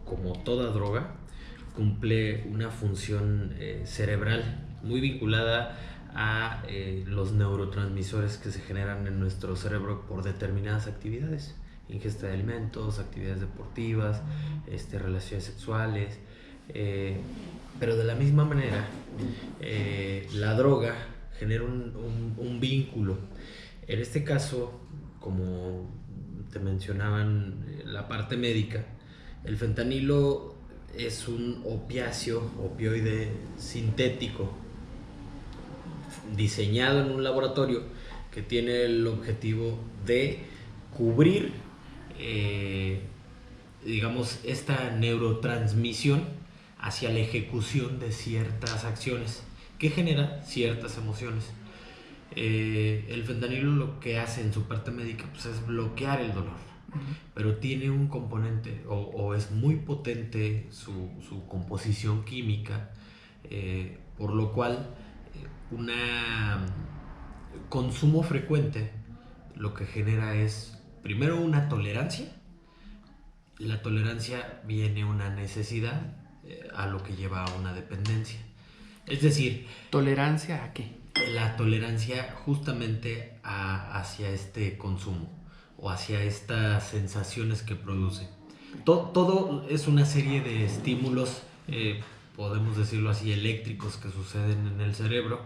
como toda droga, cumple una función cerebral muy vinculada a los neurotransmisores que se generan en nuestro cerebro por determinadas actividades, ingesta de alimentos, actividades deportivas, relaciones sexuales, pero de la misma manera la droga genera un vínculo. En este caso, como te mencionaban la parte médica, el fentanilo es un opioide sintético diseñado en un laboratorio que tiene el objetivo de cubrir, digamos, esta neurotransmisión hacia la ejecución de ciertas acciones que generan ciertas emociones. El fentanilo lo que hace en su parte médica pues, es bloquear el dolor, pero tiene un componente o es muy potente su composición química, por lo cual un consumo frecuente lo que genera es primero una tolerancia. La tolerancia viene una necesidad, a lo que lleva a una dependencia. Es decir, ¿tolerancia a qué? La tolerancia justamente hacia este consumo o hacia estas sensaciones que produce. Todo es una serie de estímulos, podemos decirlo así, eléctricos que suceden en el cerebro,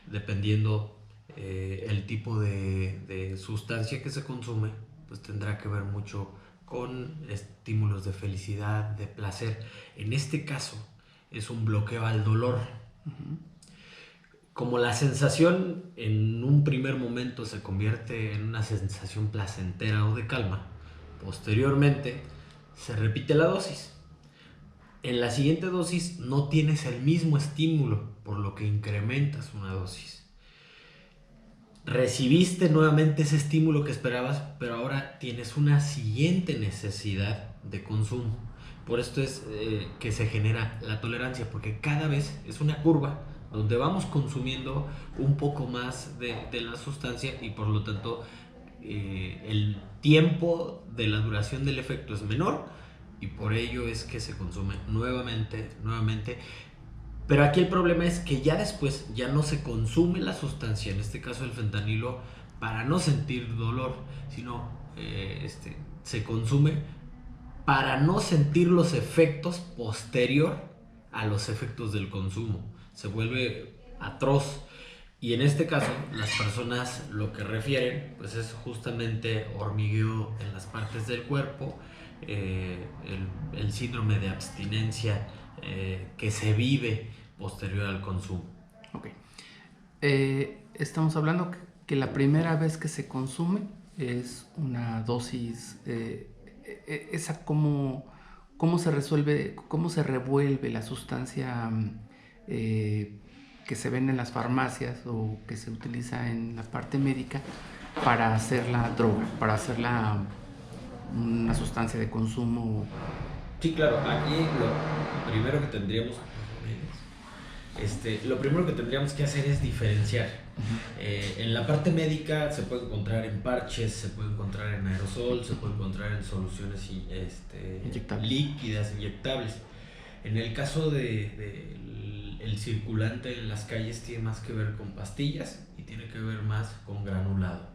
dependiendo el tipo de sustancia que se consume, pues tendrá que ver mucho con estímulos de felicidad, de placer. En este caso es un bloqueo al dolor. Como la sensación en un primer momento se convierte en una sensación placentera o de calma, posteriormente se repite la dosis. En la siguiente dosis no tienes el mismo estímulo, por lo que incrementas una dosis. Recibiste nuevamente ese estímulo que esperabas, pero ahora tienes una siguiente necesidad de consumo. Por esto es que se genera la tolerancia, porque cada vez es una curva donde vamos consumiendo un poco más de la sustancia y por lo tanto el tiempo de la duración del efecto es menor y por ello es que se consume nuevamente. Pero aquí el problema es que ya después ya no se consume la sustancia, en este caso el fentanilo, para no sentir dolor, sino se consume para no sentir los efectos posterior a los efectos del consumo. Se vuelve atroz. Y en este caso, las personas lo que refieren pues es justamente hormigueo en las partes del cuerpo, el síndrome de abstinencia que se vive posterior al consumo. Ok. Estamos hablando que la primera vez que se consume es una dosis, esa cómo se resuelve, cómo se revuelve la sustancia que se vende en las farmacias o que se utiliza en la parte médica para hacer la droga, para hacerla una sustancia de consumo. Sí, claro, aquí lo primero que tendríamos que hacer es diferenciar. En la parte médica se puede encontrar en parches, se puede encontrar en aerosol, se puede encontrar en soluciones líquidas, inyectables. En el caso el circulante en las calles tiene más que ver con pastillas y tiene que ver más con granulado.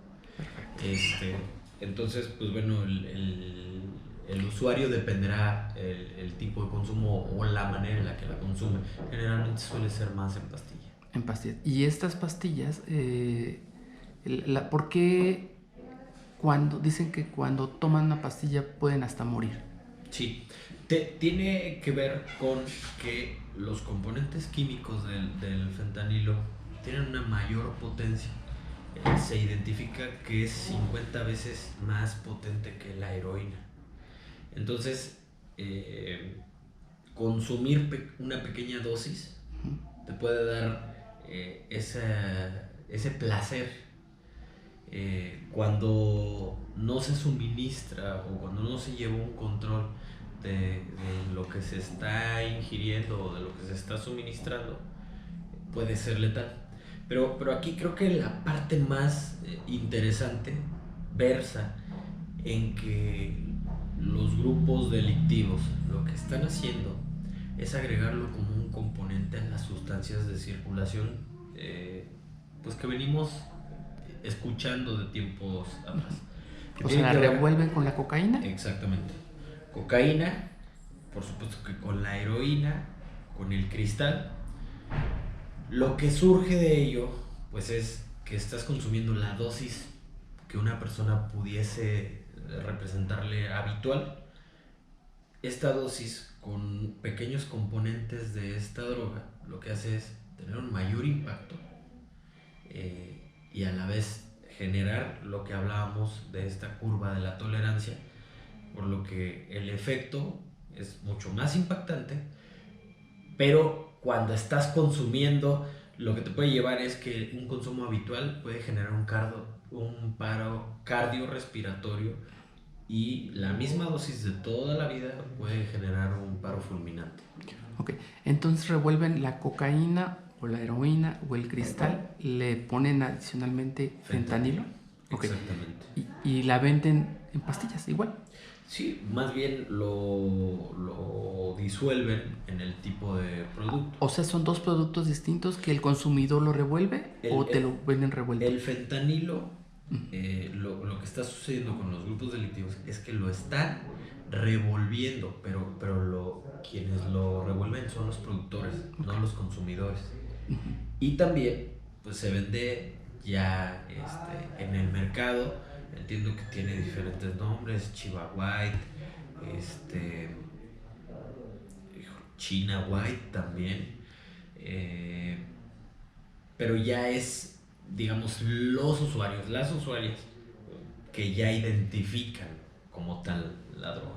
Entonces, pues bueno, el usuario dependerá el tipo de consumo o la manera en la que la consume. Generalmente suele ser más en pastilla. En pastillas. Y estas pastillas, ¿por qué dicen que cuando toman una pastilla pueden hasta morir? Sí, tiene que ver con que los componentes químicos del fentanilo tienen una mayor potencia. Se identifica que es 50 veces más potente que la heroína. Entonces, consumir una pequeña dosis te puede dar ese placer. Cuando no se suministra o cuando no se lleva un control de lo que se está ingiriendo o de lo que se está suministrando, puede ser letal. Pero aquí creo que la parte más interesante versa en que los grupos delictivos lo que están haciendo es agregarlo como un componente en las sustancias de circulación, pues que venimos escuchando de tiempos atrás. O sea, ¿la revuelven con la cocaína? Exactamente. Cocaína, por supuesto que con la heroína, con el cristal. Lo que surge de ello, pues es que estás consumiendo la dosis que una persona pudiese representarle habitual. Esta dosis con pequeños componentes de esta droga lo que hace es tener un mayor impacto, y a la vez generar lo que hablábamos de esta curva de la tolerancia, por lo que el efecto es mucho más impactante, pero cuando estás consumiendo, lo que te puede llevar es que un consumo habitual puede generar un paro cardiorrespiratorio, y la misma dosis de toda la vida puede generar un paro fulminante. Ok, entonces revuelven la cocaína o la heroína o el cristal, le ponen adicionalmente fentanilo. Okay. Exactamente. Y la venden en pastillas igual. Sí, más bien lo disuelven en el tipo de producto. O sea, son dos productos distintos que el consumidor lo revuelve o te lo venden revuelto. El fentanilo, lo que está sucediendo con los grupos delictivos es que lo están revolviendo, pero quienes lo revuelven son los productores, okay, no los consumidores. Y también pues se vende ya en el mercado. Entiendo que tiene diferentes nombres: Chiva White, China White también, pero ya es, digamos, los usuarios, las usuarias que ya identifican como tal la droga.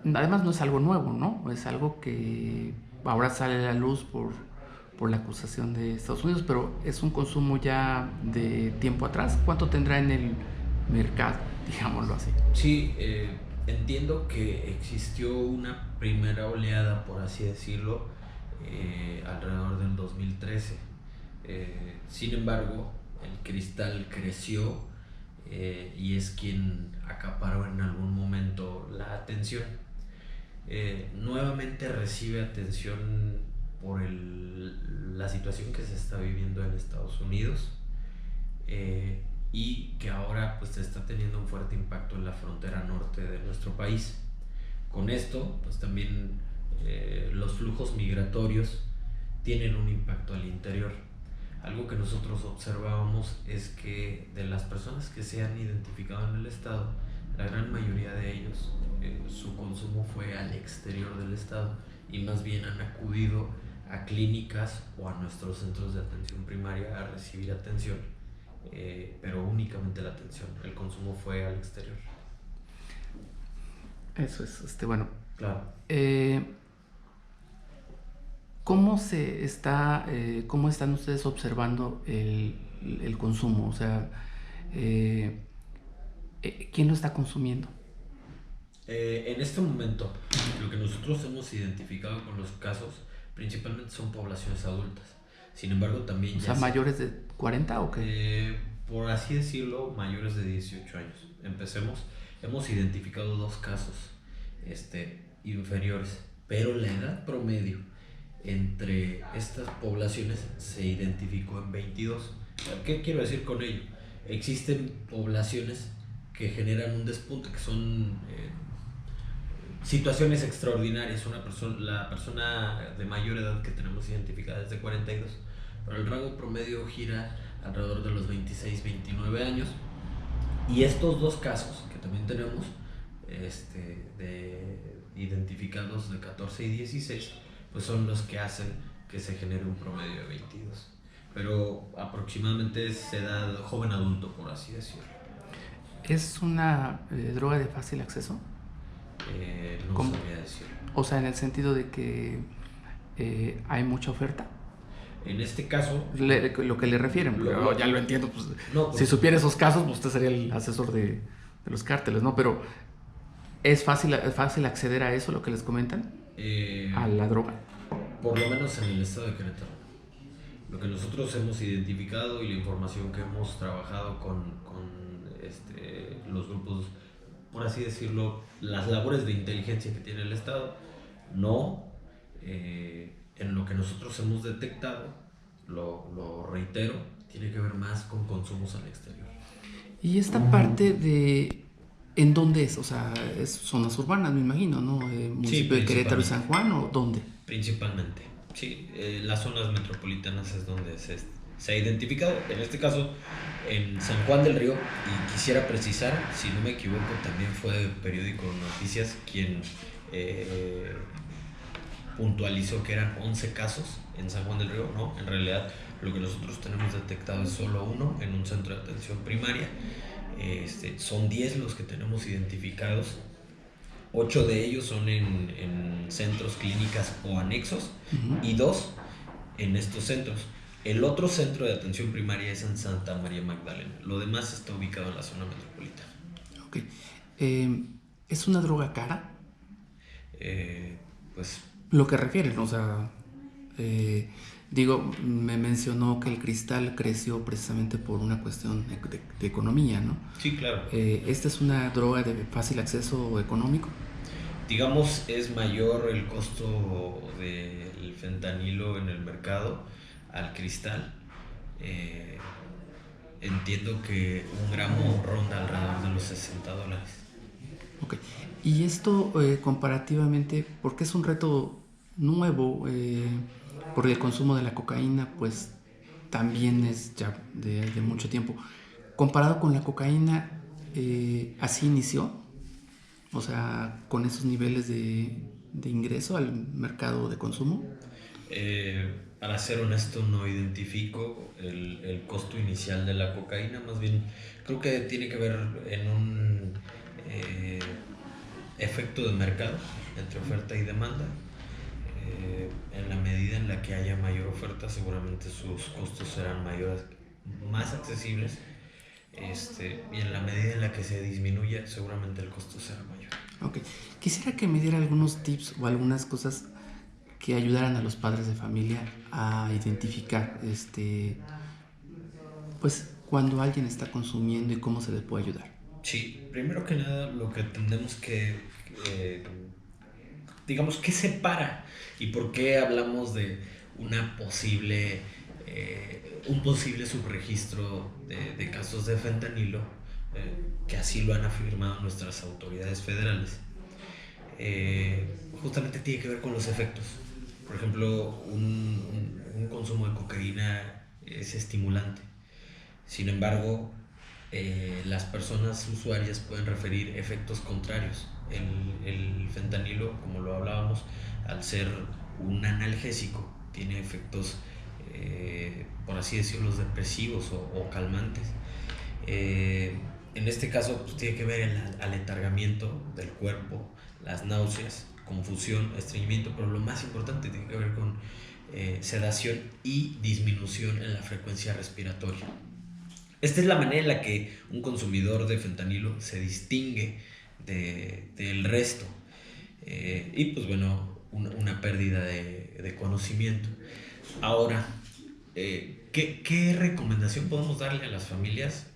Además no es algo nuevo, ¿no? Es algo que ahora sale a la luz por la acusación de Estados Unidos, pero es un consumo ya de tiempo atrás. ¿Cuánto tendrá en el mercado, digámoslo así? Sí, entiendo que existió una primera oleada, por así decirlo, alrededor del 2013. Sin embargo, el cristal creció, y es quien acaparó en algún momento la atención. Nuevamente recibe atención por la situación que se está viviendo en Estados Unidos, y que ahora pues está teniendo un fuerte impacto en la frontera norte de nuestro país. Con esto pues también los flujos migratorios tienen un impacto al interior. Algo que nosotros observábamos es que de las personas que se han identificado en el estado, la gran mayoría de ellos, su consumo fue al exterior del estado, y más bien han acudido a clínicas o a nuestros centros de atención primaria a recibir atención, pero únicamente la atención. El consumo fue al exterior. Eso es, bueno. Claro. ¿Cómo están ustedes observando el consumo? O sea, ¿quién lo está consumiendo? En este momento, lo que nosotros hemos identificado con los casos principalmente son poblaciones adultas. Sin embargo, también o sea, ¿mayores de 40 o qué? Por así decirlo, mayores de 18 años. Hemos identificado 2 casos inferiores, pero la edad promedio entre estas poblaciones se identificó en 22. ¿Qué quiero decir con ello? Existen poblaciones que generan un despunte, que son situaciones extraordinarias. La persona de mayor edad que tenemos identificada es de 42, pero el rango promedio gira alrededor de los 26, 29 años. Y estos 2 casos que también tenemos identificados de 14 y 16, pues son los que hacen que se genere un promedio de 22. Pero aproximadamente es edad joven adulto, por así decirlo. ¿Es una droga de fácil acceso? No sabría decirlo. O sea, en el sentido de que hay mucha oferta. En este caso, lo que le refieren, pero ya lo entiendo. Pues, no, si supiera esos casos, pues usted sería el asesor de los cárteles, ¿no? Pero ¿es fácil acceder a eso, lo que les comentan? ¿A la droga? Por lo menos en el estado de Querétaro. Lo que nosotros hemos identificado y la información que hemos trabajado con los grupos por así decirlo, las labores de inteligencia que tiene el Estado. No, en lo que nosotros hemos detectado, lo reitero, tiene que ver más con consumos al exterior. Y esta parte de... ¿En dónde es? O sea, es zonas urbanas, me imagino, ¿no? Sí, ¿Municipio de Querétaro y principalmente. San Juan o dónde? Principalmente, sí, las zonas metropolitanas es donde se ha identificado, en este caso en San Juan del Río, y quisiera precisar, si no me equivoco, también fue Periódico Noticias quien eh, puntualizó que eran 11 casos en San Juan del Río. No, en realidad lo que nosotros tenemos detectado es solo uno en un centro de atención primaria. Son 10 los que tenemos identificados. 8 de ellos son en centros, clínicas o anexos, Ujú. y 2 en estos centros. El otro centro de atención primaria es en Santa María Magdalena. Lo demás está ubicado en la zona metropolitana. Ok. Eh, ¿Es una droga cara? Eh, pues Lo que refieren, o sea, eh, digo, me mencionó que el cristal creció precisamente por una cuestión de economía, ¿no? sí, claro. ¿Esta es una droga de fácil acceso económico? Digamos, es mayor el costo del fentanilo en el mercado al cristal. Eh, Entiendo que un gramo ronda alrededor de los $60. Ok. Y esto comparativamente, porque es un reto nuevo, porque el consumo de la cocaína pues también es ya de mucho tiempo. Comparado con la cocaína, así inició, o sea, con esos niveles de ingreso al mercado de consumo. Para ser honesto, no identifico el costo inicial de la cocaína. Más bien creo que tiene que ver en un eh, efecto de mercado entre oferta y demanda. En la medida en la que haya mayor oferta, seguramente sus costos serán mayores, más accesibles. Y en la medida en la que se disminuya, seguramente el costo será mayor. Ok. Quisiera que me diera algunos tips o algunas cosas que ayudaran a los padres de familia a identificar, pues, cuando alguien está consumiendo y cómo se le puede ayudar. Sí, primero que nada, lo que tenemos que, eh, digamos, ¿qué separa y por qué hablamos de una posible, un posible subregistro de casos de fentanilo, que así lo han afirmado nuestras autoridades federales? Justamente tiene que ver con los efectos. Por ejemplo, un consumo de cocaína es estimulante. Sin embargo, las personas usuarias pueden referir efectos contrarios. El fentanilo, como lo hablábamos, al ser un analgésico, tiene efectos, por así decirlo, depresivos o calmantes. Eh, en este caso, pues, tiene que ver el aletargamiento del cuerpo, las náuseas, confusión, estreñimiento, pero lo más importante tiene que ver con sedación y disminución en la frecuencia respiratoria. Esta es la manera en la que un consumidor de fentanilo se distingue del resto. Y pues bueno, una pérdida de conocimiento. Ahora, ¿qué recomendación podemos darle a las familias?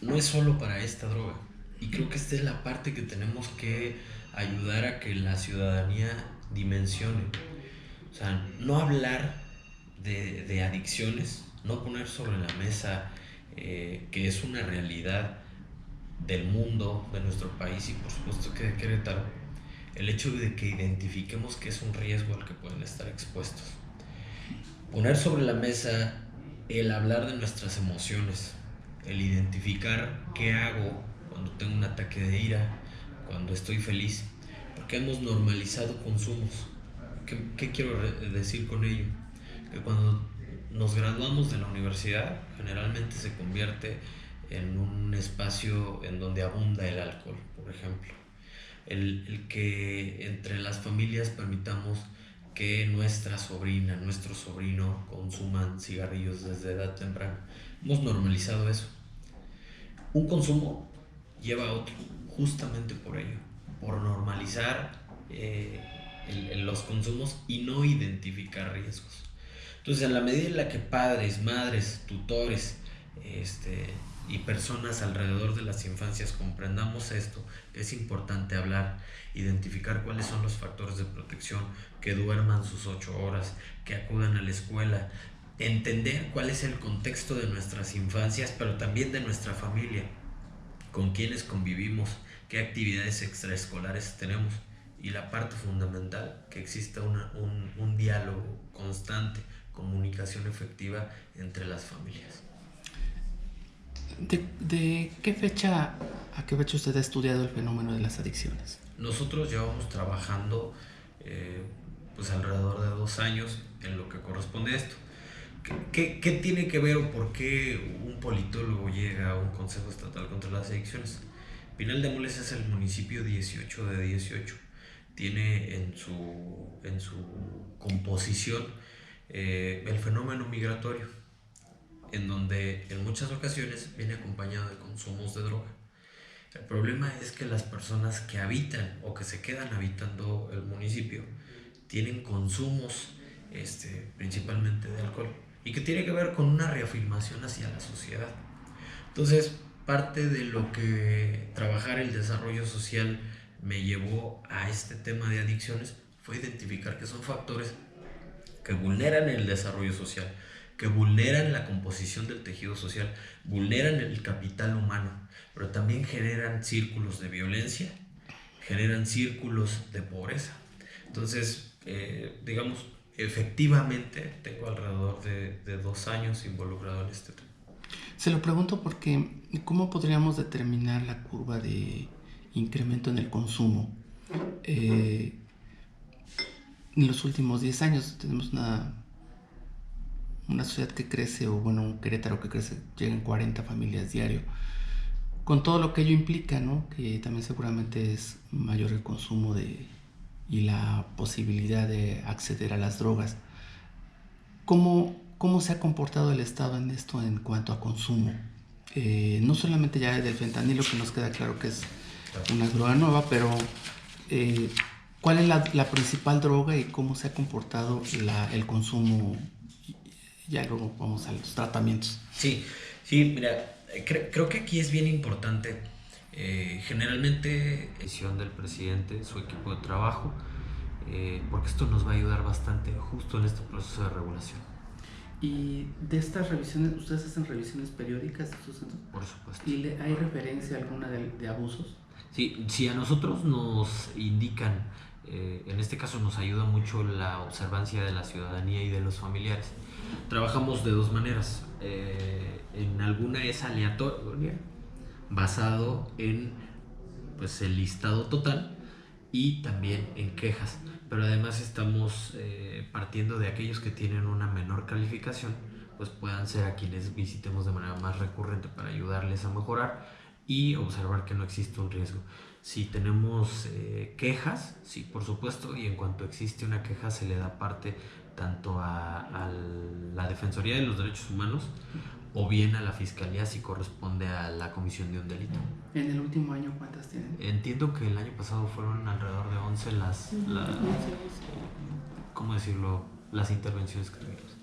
No es solo para esta droga. Y creo que esta es la parte que tenemos que ayudar a que la ciudadanía dimensione. O sea, no hablar de adicciones, no poner sobre la mesa que es una realidad del mundo, de nuestro país y por supuesto que de Querétaro, el hecho de que identifiquemos que es un riesgo al que pueden estar expuestos. Poner sobre la mesa el hablar de nuestras emociones, el identificar qué hago cuando tengo un ataque de ira, cuando estoy feliz, porque hemos normalizado consumos. ¿Qué quiero decir con ello? Que cuando nos graduamos de la universidad, generalmente se convierte en un espacio en donde abunda el alcohol, por ejemplo. El que entre las familias permitamos que nuestra sobrina, nuestro sobrino consuman cigarrillos desde edad temprana. Hemos normalizado eso. Un consumo lleva a otro, justamente por ello, por normalizar los consumos y no identificar riesgos. Entonces, en la medida en la que padres, madres, tutores, este, y personas alrededor de las infancias comprendamos esto, que es importante hablar, identificar cuáles son los factores de protección, que duerman sus 8 horas, que acudan a la escuela, entender cuál es el contexto de nuestras infancias, pero también de nuestra familia, con quienes convivimos, qué actividades extraescolares tenemos, y la parte fundamental, que exista un diálogo constante, comunicación efectiva entre las familias. ¿De qué fecha a qué fecha usted ha estudiado el fenómeno de las adicciones? Nosotros llevamos trabajando pues alrededor de 2 años en lo que corresponde a esto. ¿Qué tiene que ver o por qué un politólogo llega a un Consejo Estatal contra las Adicciones? Pinal de Amoles es el municipio 18 de 18. Tiene en su composición el fenómeno migratorio, en donde en muchas ocasiones viene acompañado de consumos de droga. El problema es que las personas que habitan o que se quedan habitando el municipio tienen consumos principalmente de alcohol, y que tiene que ver con una reafirmación hacia la sociedad. Entonces, parte de lo que trabajar el desarrollo social me llevó a este tema de adicciones fue identificar que son factores que vulneran el desarrollo social, que vulneran la composición del tejido social, vulneran el capital humano, pero también generan círculos de violencia, generan círculos de pobreza. Entonces, digamos, efectivamente tengo alrededor de 2 años involucrado en este tema. Se lo pregunto porque ¿cómo podríamos determinar la curva de incremento en el consumo? En los últimos 10 años tenemos una sociedad que crece, o bueno, un Querétaro que crece, llegan 40 familias diario, con todo lo que ello implica, ¿no? Que también seguramente es mayor el consumo y la posibilidad de acceder a las drogas. ¿Cómo se ha comportado el Estado en esto en cuanto a consumo? No solamente ya del fentanilo, que nos queda claro que es una droga nueva, pero ¿cuál es la principal droga y cómo se ha comportado el consumo? Ya luego vamos a los tratamientos. Sí, mira, creo que aquí es bien importante. Generalmente, decisión del presidente, su equipo de trabajo, porque esto nos va a ayudar bastante justo en este proceso de regulación. Y de estas revisiones, ¿ustedes hacen revisiones periódicas de sus centros? Por supuesto. ¿Y hay referencia alguna de abusos? Sí, si a nosotros nos indican, en este caso nos ayuda mucho la observancia de la ciudadanía y de los familiares. Trabajamos de 2 maneras. En alguna es aleatoria, basado en pues el listado total, y también en quejas, pero además estamos partiendo de aquellos que tienen una menor calificación, pues puedan ser a quienes visitemos de manera más recurrente para ayudarles a mejorar y observar que no existe un riesgo. Si tenemos quejas, sí, por supuesto, y en cuanto existe una queja se le da parte tanto a la Defensoría de los Derechos Humanos o bien a la Fiscalía si corresponde a la comisión de un delito. ¿En el último año cuántas tienen? Entiendo que el año pasado fueron alrededor de 11 ¿cómo decirlo?, las intervenciones que tuvimos.